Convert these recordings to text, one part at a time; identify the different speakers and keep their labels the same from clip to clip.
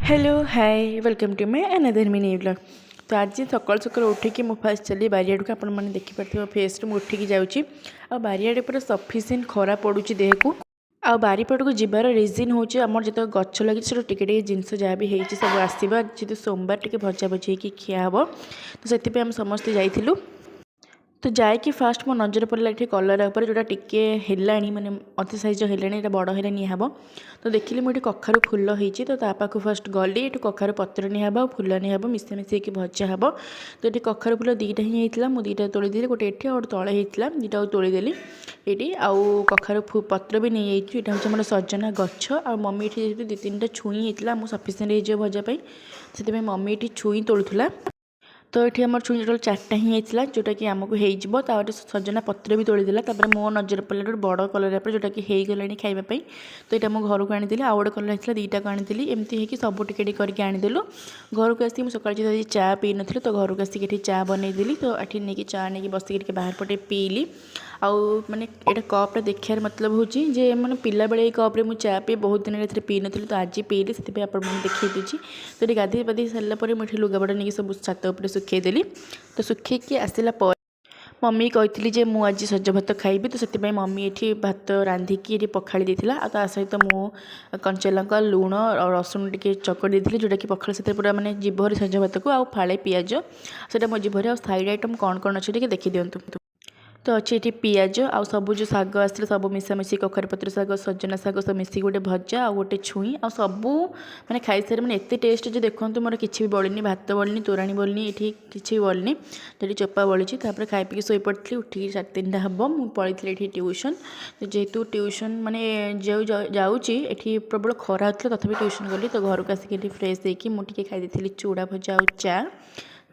Speaker 1: Hello hi welcome to my another mini vlog. तो आज सकाल सकाल उठिकी मु फास्ट चली बारियाड़ को आपण मैंने देखिपारे फेस रे उठिकी जाऊँगी आ बारियाड़े पूरा सफिसीयंट खरा पड़ू देह को आ बारीपट को जीवार रिजन हूँ आम जो गच लगी टे जिनस जहाँ भी होती सब आसवा जी सोमवार टे भजा भजी खिया हे तो से आम समस्ते जाइलु। तो जाकि फास्ट मो नजर पड़ा ये कलर उपर जोटा टिके हेलानी माने अति साइज हेलानी ये बड़ हेले निहब। तो देखिली मुझे कखारु फुल होती तो पाखु फास्ट गली ये कखारु पत्र निहब फुल निहब मिसा मिसई भजा हे। तो ये कखारु फुल दुईटा ही होता मुझे दुईटा तोड़ी गोटे ये और तले होता दुईटा तोड़देली ये आउ कखारु पत्र भी नहीं जाइए। यहाँ हूँ मोर सजना गछ आ मम्मी ये दी तीन छुई होता मुझे सफिसीयंट हो भजापी से मम्मी ये छुई तोड़ूला। तो ये आम छुई जो चार्टा ही होता जोटा कि आमको हो सजना पत्र भी तोड़देला मो नजर पड़ा गोटे बड़ कलर जोटा कि हो गला खावाई। तो यहाँ मो घर को आनी आउ गोटे कलर होता दुईटा को आनी एमती है सब टिके करके आनीदेलु। घर को आसिक सकाल जो चा पी नी तो घर को आसिक चा बनईदेली। तो ये नहीं चा नहीं बसिक बाहर पटे पीली आउ माने ये कप्रे देखार मतलब हूँ जे मैंने पिला बेले कप्रे मुझे चा पी बहुत दिन पी नी तो आज पीली से देखी दूसरी। तो ये गाधे पाधे सारापर मुझे लुगापटा नहीं सब छात उपर सुखेदेली। तो सुखी आसला मम्मी कही जे मु आज सज भात खाइबी तो से मम्मी ये भात रांधिकी ये पखाड़ी देथिला आ ता सहित मु कंचा लंका लुण और रसुण टिके चकड़ी देथिली जोटा कि पखाड़ से पूरा माने जीभर सज भात को आउ फाळे पियाज से मो जीभर आ साइड आइटम कौन कौन अच्छे टिके देखी दिंतु। तो अच्छे ये पियाज आउ सब जो शाग आसला सब मिसामिशी कखार पत्र शाग सजना शाग सब मिसिक गोटे भजा आ गोटे छुई आ सबू मैंने खाई सारे मैंने एत टेस्ट जो देखो मोर किसी भी बड़नी भात बड़नी तोराणी बड़नी ये किसी भी बड़नी जी चोपा बड़ी खाई पी शोई पड़ी उठिक 3:30 हम मुझे पलैली ये ट्यूशन। तो जेहेतु ट्यूशन माने जो जाऊँगी प्रबल खरा होता तथापि ट्यूशन गली तो घर को आसिक फ्रेश होगी मुझे खाई चूड़ा भजा और चा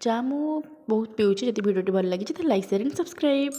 Speaker 1: चा मु बहुत पीऊँगी। जब वीडियो भल लगी तो लाइक शेयर एंड सब्सक्राइब।